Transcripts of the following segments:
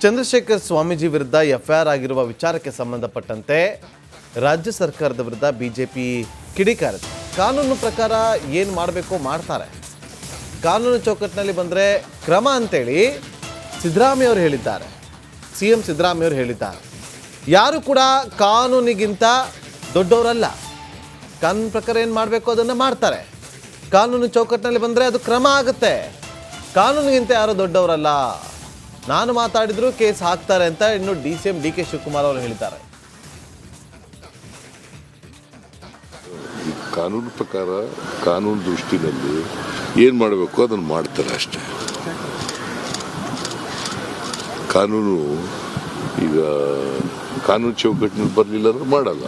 ಚಂದ್ರಶೇಖರ್ ಸ್ವಾಮೀಜಿ ವಿರುದ್ಧ ಎಫ್ಐಆರ್ ಆಗಿರುವ ವಿಚಾರಕ್ಕೆ ಸಂಬಂಧಪಟ್ಟಂತೆ ರಾಜ್ಯ ಸರ್ಕಾರದ ವಿರುದ್ಧ ಬಿಜೆಪಿ ಕಿಡಿಕಾರಿದೆ. ಕಾನೂನು ಪ್ರಕಾರ ಏನು ಮಾಡಬೇಕೋ ಮಾಡ್ತಾರೆ, ಕಾನೂನು ಚೌಕಟ್ಟಿನಲ್ಲಿ ಬಂದರೆ ಕ್ರಮ ಅಂತೇಳಿ ಸಿದ್ದರಾಮಯ್ಯ ಅವರು ಹೇಳಿದ್ದಾರೆ. ಸಿಎಂ ಸಿದ್ದರಾಮಯ್ಯ ಅವರು ಹೇಳಿದ್ದಾರೆ, ಯಾರು ಕೂಡ ಕಾನೂನಿಗಿಂತ ದೊಡ್ಡವರಲ್ಲ, ಕಾನೂನು ಪ್ರಕಾರ ಏನು ಮಾಡಬೇಕು ಅದನ್ನು ಮಾಡ್ತಾರೆ. ಕಾನೂನು ಚೌಕಟ್ಟಿನಲ್ಲಿ ಬಂದರೆ ಅದು ಕ್ರಮ ಆಗುತ್ತೆ, ಕಾನೂನಿಗಿಂತ ಯಾರು ದೊಡ್ಡವರಲ್ಲ. ನಾನು ಮಾತಾಡಿದ್ರು ಕೇಸ್ ಹಾಕ್ತಾರೆ ಅಂತ ಇನ್ನು ಸಿಎಂ ಡಿ.ಕೆ. ಶಿವಕುಮಾರ್ ಅವರು ಹೇಳಿದ್ದಾರೆ. ಕಾನೂನು ಪ್ರಕಾರ ಕಾನೂನು ದೃಷ್ಟಿನಲ್ಲಿ ಏನು ಮಾಡಬೇಕು ಅದನ್ನು ಮಾಡ್ತಾರೆ ಅಷ್ಟೇ. ಕಾನೂನು ಈಗ ಕಾನೂನು ಚೌಕಟ್ಟಿನಲ್ಲಿ ಬರಲಿಲ್ಲ ಅಂದ್ರೆ ಮಾಡಲ್ಲ,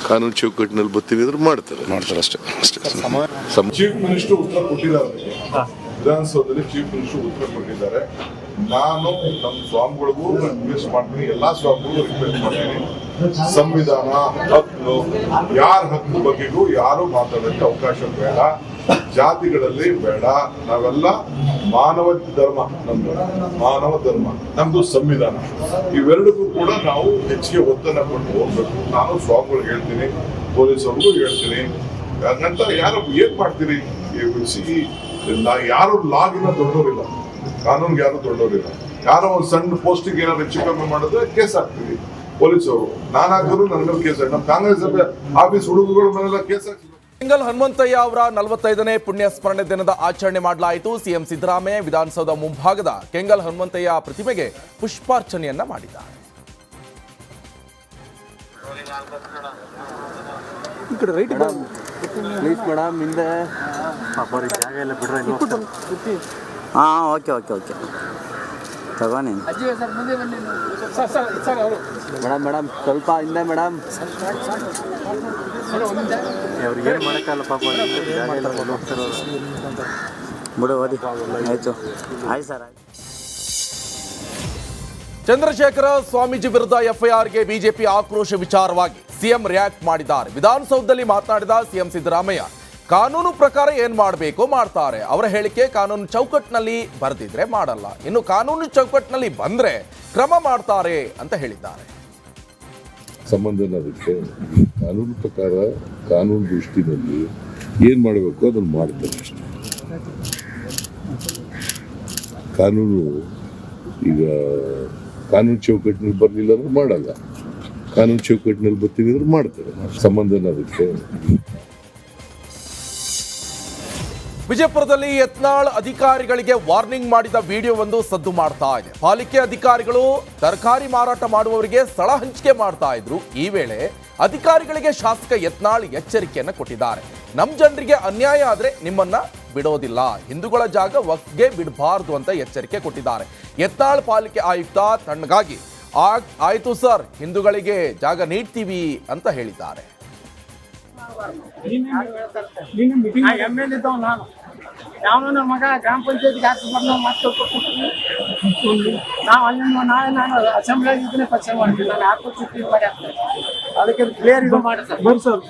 ಕಾನೂನು ಚೌಕಟ್ಟಿನಲ್ಲಿ ಬರ್ತೀವಿ ಅಂದ್ರೆ ಮಾಡ್ತಾರೆ ಅಷ್ಟೇ. ಚೀಫ್ ಮಿನಿಸ್ಟರ್ ಉತ್ತರ ಕೊಟ್ಟಿದ್ದಾರೆ, ವಿಧಾನಸೌಧದಲ್ಲಿ ಚೀಫ್ ಮಿನಿಸ್ಟರ್ ಉತ್ತರ ಕೊಟ್ಟಿದ್ದಾರೆ. ನಾನು ನಮ್ಮ ಸ್ವಾಮಿಗಳಿಗೂ ರಿಕ್ವೆಸ್ಟ್ ಮಾಡ್ತೀನಿ, ಎಲ್ಲಾ ಸ್ವಾಮಿಗಳಿಗೂ ರಿಕ್ವೆಸ್ಟ್ ಮಾಡ್ತೀನಿ, ಸಂವಿಧಾನ ಹಕ್ಕು ಯಾರ ಹಕ್ಕು ಬಗ್ಗೆಗೂ ಯಾರು ಮಾತಾಡೋಕ್ಕೆ ಅವಕಾಶ ಬೇಡ, ಜಾತಿಗಳಲ್ಲಿ ಬೇಡ. ನಾವೆಲ್ಲ ಮಾನವ ಧರ್ಮ, ನಮ್ದು ಮಾನವ ಧರ್ಮ, ನಮ್ದು ಸಂವಿಧಾನ, ಇವೆರಡಕ್ಕೂ ಕೂಡ ನಾವು ಹೆಚ್ಚಿಗೆ ಒತ್ತನ್ನು ಕೊಟ್ಟು ಹೋಗ್ಬೇಕು. ನಾನು ಸ್ವಾಮಿಗಳಿಗೆ ಹೇಳ್ತೀನಿ, ಪೊಲೀಸ್ ಅವ್ರಿಗೂ ಹೇಳ್ತೀನಿ. ಹಾಗಂತ ಯಾರು ಏನ್ ಮಾಡ್ತೀರಿ, ಯಾರು ಲಾಗಿನ ದೊಡ್ಡವರಿಲ್ಲ, ಕಾನೂನ್ಗೆ ಯಾರು ದೊಡ್ಡವರಿಲ್ಲ. ಯಾರೋ ಒಂದು ಸಣ್ಣ ಪೋಸ್ಟಿಗೆ ಏನಾದ್ರು ಹೆಚ್ಚು ಕಮ್ಮಿ ಮಾಡಿದ್ರೆ ಕೇಸ್ ಹಾಕ್ತೀವಿ ಪೊಲೀಸ್ ಅವರು. ನಾನಾದ್ರು ನನ್ನ ಮೇಲೆ ಕೇಸ್ ಹಾಕಿ, ನಮ್ಮ ಕಾಂಗ್ರೆಸ್ ಆಫೀಸ್ ಹುಡುಗಗಳ ಮೇಲೆಲ್ಲ ಕೇಸ್ ಹಾಕ್ತೀವಿ. ಕೆಂಗಲ್ ಹನುಮಂತಯ್ಯ ಅವರ 45ನೇ ಪುಣ್ಯ ಸ್ಮರಣೆ ದಿನದ ಆಚರಣೆ ಮಾಡಲಾಯಿತು. ಸಿಎಂ ಸಿದ್ದರಾಮಯ್ಯ ವಿಧಾನಸೌಧ ಮುಂಭಾಗದ ಕೆಂಗಲ್ ಹನುಮಂತಯ್ಯ ಪ್ರತಿಮೆಗೆ ಪುಷ್ಪಾರ್ಚನೆಯನ್ನ ಮಾಡಿದ್ದಾರೆ. ಓಕೆ ತಗೋನಿ ಮೇಡಮ್ ಸ್ವಲ್ಪ ಹಿಂದೆ ಮೇಡಮ್, ಅವ್ರಿಗೆ ಏನು ಮಾಡೋಕ್ಕಲ್ಲ ಪಾಪ, ಬಿಡು ಓದಿ. ಆಯ್ತು ಸರ್. ಚಂದ್ರಶೇಖರ ಸ್ವಾಮೀಜಿ ವಿರುದ್ಧ ಎಫ್ಐಆರ್ಗೆ ಬಿಜೆಪಿ ಆಕ್ರೋಶ ವಿಚಾರವಾಗಿ ಸಿಎಂ ರಿಯಾಕ್ಟ್ ಮಾಡಿದ್ದಾರೆ. ವಿಧಾನಸೌಧದಲ್ಲಿ ಮಾತನಾಡಿದ ಸಿಎಂ ಸಿದ್ದರಾಮಯ್ಯ, ಕಾನೂನು ಪ್ರಕಾರ ಏನ್ ಮಾಡಬೇಕು ಮಾಡ್ತಾರೆ. ಅವರ ಹೇಳಿಕೆ ಕಾನೂನು ಚೌಕಟ್ಟಿನಲ್ಲಿ ಬರೆದಿದ್ರೆ ಮಾಡಲ್ಲ, ಇನ್ನು ಕಾನೂನು ಚೌಕಟ್ಟಿನಲ್ಲಿ ಬಂದ್ರೆ ಕ್ರಮ ಮಾಡ್ತಾರೆ ಅಂತ ಹೇಳಿದ್ದಾರೆ. ಸಂಬಂಧ ಅದಕ್ಕೆ ಕಾನೂನು ಪ್ರಕಾರ ಕಾನೂನು ದೃಷ್ಟಿನಲ್ಲಿ ಏನು ಮಾಡಬೇಕು ಅದನ್ನು ಮಾಡ್ತಾರೆ ಅಷ್ಟೇ. ಕಾನೂನು ಈಗ ಕಾನೂನು ಚೌಕಟ್ಟಿನಲ್ಲಿ ಬರಲಿಲ್ಲ ಅಂದ್ರೆ ಮಾಡಲ್ಲ, ಕಾನೂನು ಚೌಕಟ್ಟಿನಲ್ಲಿ ಬರ್ತೀವಿ ಅಂದ್ರೆ ಮಾಡ್ತಾರೆ. ಸಂಬಂಧ ಅದಕ್ಕೆ. ವಿಜಯಪುರದಲ್ಲಿ ಯತ್ನಾಳ್ ಅಧಿಕಾರಿಗಳಿಗೆ ವಾರ್ನಿಂಗ್ ಮಾಡಿದ ವಿಡಿಯೋ ಒಂದು ಸದ್ದು ಮಾಡ್ತಾ ಇದೆ. ಪಾಲಿಕೆ ಅಧಿಕಾರಿಗಳು ತರಕಾರಿ ಮಾರಾಟ ಮಾಡುವವರಿಗೆ ಸ್ಥಳ ಹಂಚಿಕೆ ಮಾಡ್ತಾ ಇದ್ರು. ಈ ವೇಳೆ ಅಧಿಕಾರಿಗಳಿಗೆ ಶಾಸಕ ಯತ್ನಾಳ್ ಎಚ್ಚರಿಕೆಯನ್ನು ಕೊಟ್ಟಿದ್ದಾರೆ. ನಮ್ಮ ಜನರಿಗೆ ಅನ್ಯಾಯ ಆದ್ರೆ ನಿಮ್ಮನ್ನ ಬಿಡೋದಿಲ್ಲ, ಹಿಂದೂಗಳ ಜಾಗ ವಕ್ಫ್ಗೆ ಬಿಡಬಾರ್ದು ಅಂತ ಎಚ್ಚರಿಕೆ ಕೊಟ್ಟಿದ್ದಾರೆ. ಯತ್ನಾಳ್ ಪಾಲಿಕೆ ಆಯುಕ್ತ ತಣ್ಣಗಾಗಿ ಆಯ್ತು ಸರ್, ಹಿಂದೂಗಳಿಗೆ ಜಾಗ ನೀಡ್ತೀವಿ ಅಂತ ಹೇಳಿದ್ದಾರೆ. ನಾನು ನನ್ನ ಮಗ ಗ್ರಾಮ ಪಂಚಾಯತ್ಗೆ ಹಾಕಿ ಬಂದು ಮತ್ತೆ ನಾವು ಅಲ್ಲಿ ನಾನು ಅಸೆಂಬ್ಲಿ ಇದನ್ನೇ ಪಕ್ಷ ಮಾಡ್ತೀನಿ, ನಾನು ಹಾಕಿ ಮಾಡಿ ಆಗ್ತದೆ. ಅದಕ್ಕೆ ಕ್ಲಿಯರ್ ಇದು ಮಾಡಿ ಸರ್. ಬರ್ರಿ ಸರ್,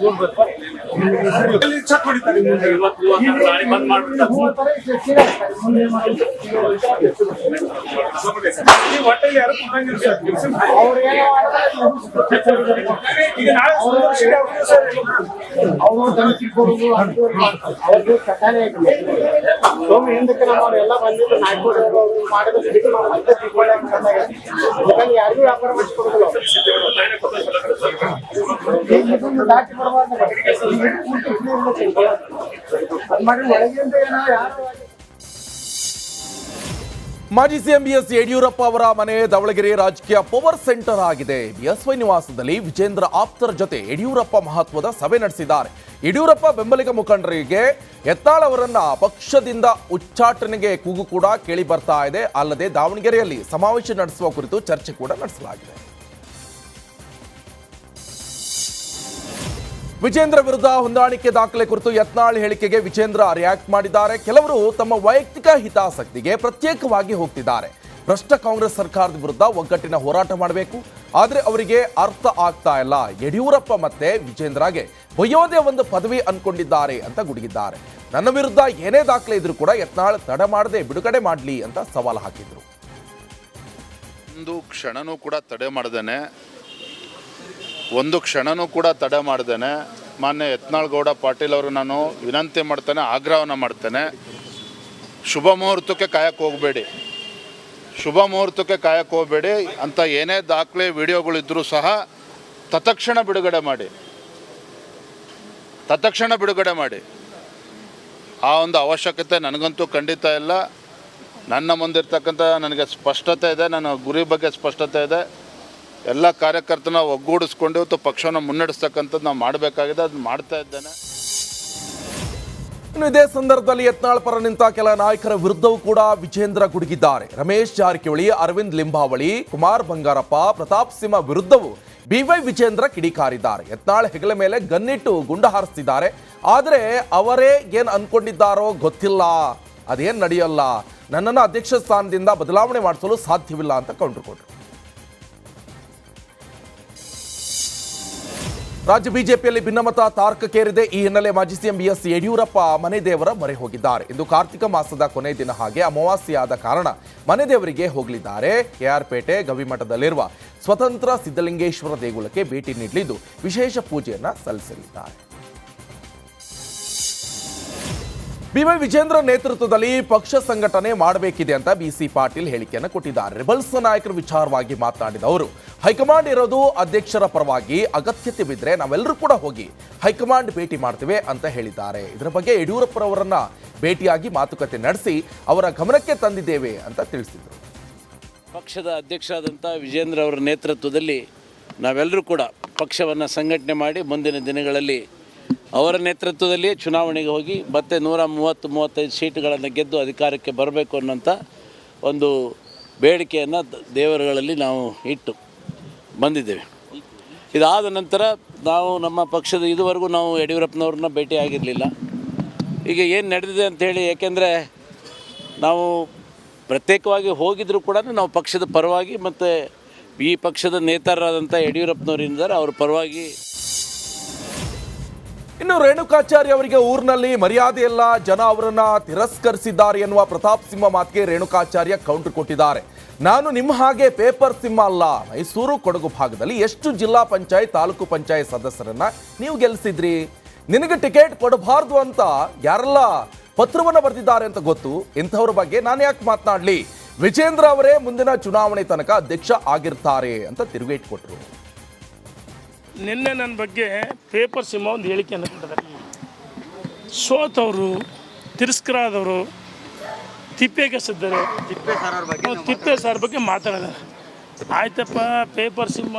ಅವರು ಧಮಕಿ ಕೊಡುದು ಅವ್ರಿಗೆ ಕಥಾನೆ ಸೋಮಿ ಹಿಂದಕ್ಕೆ ನಮ್ಮವರೆಲ್ಲ ಬಂದಿದ್ದು ನಾಯ್ಕೋಡು ಮಾಡಿದ್ರೆ ಯಾರಿಗೂ ವ್ಯಾಪಾರ ಮಾಡಿಸ್ಕೊಡುದಿಲ್ಲ. ದಾಟಿ ಬರಬಾರ್ದು ಮಾಡಿ ಒಳಗಿಂದ ಏನೋ ಯಾರು. ಮಾಜಿ ಸಿಎಂ ಬಿಎಸ್ ಯಡಿಯೂರಪ್ಪ ಅವರ ಮನೆ ದಾವಣಗೆರೆ ರಾಜಕೀಯ ಪವರ್ ಸೆಂಟರ್ ಆಗಿದೆ. ಬಿಎಸ್ವೈ ನಿವಾಸದಲ್ಲಿ ವಿಜೇಂದ್ರ ಆಪ್ತರ ಜೊತೆ ಯಡಿಯೂರಪ್ಪ ಮಹತ್ವದ ಸಭೆ ನಡೆಸಿದ್ದಾರೆ. ಯಡಿಯೂರಪ್ಪ ಬೆಂಬಲಿಗ ಮುಖಂಡರಿಗೆ ಯತ್ನಾಳ್ ಅವರನ್ನ ಪಕ್ಷದಿಂದ ಉಚ್ಚಾಟನೆಗೆ ಕೂಗು ಕೂಡ ಕೇಳಿ ಬರ್ತಾ ಇದೆ. ಅಲ್ಲದೆ ದಾವಣಗೆರೆಯಲ್ಲಿ ಸಮಾವೇಶ ನಡೆಸುವ ಕುರಿತು ಚರ್ಚೆ ಕೂಡ ನಡೆಸಲಾಗಿದೆ. ವಿಜೇಂದ್ರ ವಿರುದ್ಧ ಹೊಂದಾಣಿಕೆ ದಾಖಲೆ ಕುರಿತು ಯತ್ನಾಳ್ ಹೇಳಿಕೆಗೆ ವಿಜೇಂದ್ರ ರಿಯಾಕ್ಟ್ ಮಾಡಿದ್ದಾರೆ. ಕೆಲವರು ತಮ್ಮ ವೈಯಕ್ತಿಕ ಹಿತಾಸಕ್ತಿಗೆ ಪ್ರತ್ಯೇಕವಾಗಿ ಹೋಗ್ತಿದ್ದಾರೆ. ಭ್ರಷ್ಟ ಕಾಂಗ್ರೆಸ್ ಸರ್ಕಾರದ ವಿರುದ್ಧ ಒಗ್ಗಟ್ಟಿನ ಹೋರಾಟ ಮಾಡಬೇಕು, ಆದರೆ ಅವರಿಗೆ ಅರ್ಥ ಆಗ್ತಾ ಇಲ್ಲ. ಯಡಿಯೂರಪ್ಪ ಮತ್ತೆ ವಿಜೇಂದ್ರಗೆ ಬಯ್ಯೋದೇ ಒಂದು ಪದವಿ ಅನ್ಕೊಂಡಿದ್ದಾರೆ ಅಂತ ಗುಡುಗಿದ್ದಾರೆ. ನನ್ನ ವಿರುದ್ಧ ಏನೇ ದಾಖಲೆ ಇದ್ರೂ ಕೂಡ ಯತ್ನಾಳ್ ತಡ ಮಾಡದೆ ಬಿಡುಗಡೆ ಮಾಡಲಿ ಅಂತ ಸವಾಲು ಹಾಕಿದ್ರು. ಒಂದು ಕ್ಷಣನೂ ಕೂಡ ತಡೆ ಮಾಡ್ದೇನೆ ಮಾನ್ಯ ಯತ್ನಾಳ್ ಗೌಡ ಪಾಟೀಲ್ ಅವರು ನಾನು ವಿನಂತಿ ಮಾಡ್ತೇನೆ, ಆಗ್ರಹವನ್ನು ಮಾಡ್ತೇನೆ. ಶುಭ ಮುಹೂರ್ತಕ್ಕೆ ಕಾಯಕ್ಕೆ ಹೋಗಬೇಡಿ ಅಂತ ಏನೇ ದಾಖಲೆ ವಿಡಿಯೋಗಳಿದ್ದರೂ ಸಹ ತತ್ಕ್ಷಣ ಬಿಡುಗಡೆ ಮಾಡಿ. ಆ ಒಂದು ಅವಶ್ಯಕತೆ ನನಗಂತೂ ಖಂಡಿತ ಇಲ್ಲ. ನನ್ನ ಮುಂದಿರ್ತಕ್ಕಂಥ ನನಗೆ ಸ್ಪಷ್ಟತೆ ಇದೆ, ನನ್ನ ಗುರಿ ಬಗ್ಗೆ ಸ್ಪಷ್ಟತೆ ಇದೆ. ಎಲ್ಲ ಕಾರ್ಯಕರ್ತನ ಒಗ್ಗೂಡಿಸ್ಕೊಂಡು ಇವತ್ತು ಪಕ್ಷವನ್ನು ಮುನ್ನಡೆಸ್ತಕ್ಕಂಥದ್ದು ನಾವು ಮಾಡಬೇಕಾಗಿದೆ, ಅದು ಮಾಡ್ತಾ ಇದ್ದೇನೆ. ಇನ್ನು ಇದೇ ಸಂದರ್ಭದಲ್ಲಿ ಯತ್ನಾಳ್ ಪರ ನಿಂತ ಕೆಲ ನಾಯಕರ ವಿರುದ್ಧವೂ ಕೂಡ ವಿಜೇಂದ್ರ ಗುಡುಗಿದ್ದಾರೆ. ರಮೇಶ್ ಜಾರಕಿಹೊಳಿ, ಅರವಿಂದ್ ಲಿಂಬಾವಳಿ, ಕುಮಾರ್ ಬಂಗಾರಪ್ಪ, ಪ್ರತಾಪ್ ಸಿಂಹ ವಿರುದ್ಧವೂ ಬಿವೈ ವಿಜೇಂದ್ರ ಕಿಡಿಕಾರಿದ್ದಾರೆ. ಯತ್ನಾಳ್ ಹೆಗಲ ಮೇಲೆ ಗನ್ನಿಟ್ಟು ಗುಂಡು ಹಾರಿಸ್ತಿದ್ದಾರೆ. ಆದರೆ ಅವರೇ ಏನು ಅನ್ಕೊಂಡಿದ್ದಾರೋ ಗೊತ್ತಿಲ್ಲ, ಅದೇನು ನಡೆಯಲ್ಲ, ನನ್ನನ್ನು ಅಧ್ಯಕ್ಷ ಸ್ಥಾನದಿಂದ ಬದಲಾವಣೆ ಮಾಡಿಸಲು ಸಾಧ್ಯವಿಲ್ಲ ಅಂತ ಕೌಂಟರ್ ಕೊಟ್ಟರು. ರಾಜ್ಯ ಬಿಜೆಪಿಯಲ್ಲಿ ಭಿನ್ನಮತ ತಾರಕಕ್ಕೇರಿದೆ. ಈ ಹಿನ್ನೆಲೆ ಮಾಜಿ ಸಿಎಂ BS ಯಡಿಯೂರಪ್ಪ ಮನೆ ದೇವರ ಮೊರೆ ಹೋಗಿದ್ದಾರೆ. ಇಂದು ಕಾರ್ತಿಕ ಮಾಸದ ಕೊನೆ ದಿನ, ಹಾಗೆ ಅಮಾವಾಸ್ಯೆಯಾದ ಕಾರಣ ಮನೆ ದೇವರಿಗೆ ಹೋಗಲಿದ್ದಾರೆ. KR ಪೇಟೆ ಗವಿಮಠದಲ್ಲಿರುವ ಸ್ವತಂತ್ರ ಸಿದ್ಧಲಿಂಗೇಶ್ವರ ದೇಗುಲಕ್ಕೆ ಭೇಟಿ ನೀಡಲಿದ್ದು ವಿಶೇಷ ಪೂಜೆಯನ್ನ ಸಲ್ಲಿಸಲಿದ್ದಾರೆ. ಬಿವೈ ವಿಜೇಂದ್ರ ನೇತೃತ್ವದಲ್ಲಿ ಪಕ್ಷ ಸಂಘಟನೆ ಮಾಡಬೇಕಿದೆ ಅಂತ BC ಪಾಟೀಲ್ ಹೇಳಿಕೆಯನ್ನು ಕೊಟ್ಟಿದ್ದಾರೆ. ರೆಬಲ್ಸ್ ನಾಯಕರ ವಿಚಾರವಾಗಿ ಮಾತನಾಡಿದ ಅವರು, ಹೈಕಮಾಂಡ್ ಇರೋದು ಅಧ್ಯಕ್ಷರ ಪರವಾಗಿ, ಅಗತ್ಯತೆ ಬಿದ್ದರೆ ನಾವೆಲ್ಲರೂ ಕೂಡ ಹೋಗಿ ಹೈಕಮಾಂಡ್ ಭೇಟಿ ಮಾಡ್ತೇವೆ ಅಂತ ಹೇಳಿದ್ದಾರೆ. ಇದರ ಬಗ್ಗೆ ಯಡಿಯೂರಪ್ಪರವರನ್ನ ಭೇಟಿಯಾಗಿ ಮಾತುಕತೆ ನಡೆಸಿ ಅವರ ಗಮನಕ್ಕೆ ತಂದಿದ್ದೇವೆ ಅಂತ ತಿಳಿಸಿದರು. ಪಕ್ಷದ ಅಧ್ಯಕ್ಷರಾದಂಥ ವಿಜೇಂದ್ರ ಅವರ ನೇತೃತ್ವದಲ್ಲಿ ನಾವೆಲ್ಲರೂ ಕೂಡ ಪಕ್ಷವನ್ನು ಸಂಘಟನೆ ಮಾಡಿ ಮುಂದಿನ ದಿನಗಳಲ್ಲಿ ಅವರ ನೇತೃತ್ವದಲ್ಲಿ ಚುನಾವಣೆಗೆ ಹೋಗಿ ಮತ್ತೆ 130-135 ಸೀಟುಗಳನ್ನು ಗೆದ್ದು ಅಧಿಕಾರಕ್ಕೆ ಬರಬೇಕು ಅನ್ನೋಂಥ ಒಂದು ಬೇಡಿಕೆಯನ್ನು ದೇವರುಗಳಲ್ಲಿ ನಾವು ಇಟ್ಟು ಬಂದಿದ್ದೇವೆ. ಇದಾದ ನಂತರ ನಾವು ನಮ್ಮ ಪಕ್ಷದ ಇದುವರೆಗೂ ನಾವು ಯಡಿಯೂರಪ್ಪನವ್ರನ್ನ ಭೇಟಿ ಆಗಿರಲಿಲ್ಲ. ಈಗ ಏನು ನಡೆದಿದೆ ಅಂಥೇಳಿ, ಏಕೆಂದರೆ ನಾವು ಪ್ರತ್ಯೇಕವಾಗಿ ಹೋಗಿದ್ದರೂ ಕೂಡ ನಾವು ಪಕ್ಷದ ಪರವಾಗಿ ಮತ್ತು ಈ ಪಕ್ಷದ ನೇತಾರರಾದಂಥ ಯಡಿಯೂರಪ್ಪನವರಿದ್ದಾರೆ, ಅವ್ರ ಪರವಾಗಿ. ಇನ್ನು ರೇಣುಕಾಚಾರ್ಯ ಅವರಿಗೆ ಊರಿನಲ್ಲಿ ಮರ್ಯಾದೆ ಇಲ್ಲ, ಜನ ಅವರನ್ನ ತಿರಸ್ಕರಿಸಿದ್ದಾರೆ ಎನ್ನುವ ಪ್ರತಾಪ್ ಸಿಂಹ ಮಾತಿಗೆ ರೇಣುಕಾಚಾರ್ಯ ಕೌಂಟರ್ ಕೊಟ್ಟಿದ್ದಾರೆ. ನಾನು ನಿಮ್ಮ ಹಾಗೆ ಪೇಪರ್ ಸಿಂಹ ಅಲ್ಲ. ಮೈಸೂರು ಕೊಡಗು ಭಾಗದಲ್ಲಿ ಎಷ್ಟು ಜಿಲ್ಲಾ ಪಂಚಾಯತ್, ತಾಲೂಕು ಪಂಚಾಯತ್ ಸದಸ್ಯರನ್ನ ನೀವು ಗೆಲ್ಲಿಸಿದ್ರಿ? ನಿನಗೆ ಟಿಕೆಟ್ ಕೊಡಬಾರ್ದು ಅಂತ ಯಾರೆಲ್ಲ ಪತ್ರವನ್ನು ಬರೆದಿದ್ದಾರೆ ಅಂತ ಗೊತ್ತು. ಇಂಥವ್ರ ಬಗ್ಗೆ ನಾನು ಯಾಕೆ ಮಾತನಾಡಲಿ? ವಿಜೇಂದ್ರ ಅವರೇ ಮುಂದಿನ ಚುನಾವಣೆ ತನಕ ಅಧ್ಯಕ್ಷ ಆಗಿರ್ತಾರೆ ಅಂತ ತಿರುಗೇಟ್ ಕೊಟ್ಟರು. ನಿನ್ನೆ ನನ್ನ ಬಗ್ಗೆ ಪೇಪರ್ ಸಿಂಹ ಒಂದು ಹೇಳಿಕೆಯನ್ನು ಕೊಟ್ಟಿದ್ದಾರೆ. ಸೋತವರು, ತಿರಸ್ಕಾರ ಆದವರು, ತಿಪ್ಪೆಗೆಸಿದ್ದಾರೆ, ತಿಪ್ಪೆ ಸಾರ್ ಬಗ್ಗೆ ಮಾತಾಡಿದ್ದಾರೆ. ಆಯ್ತಪ್ಪ, ಪೇಪರ್ ಸಿಂಹ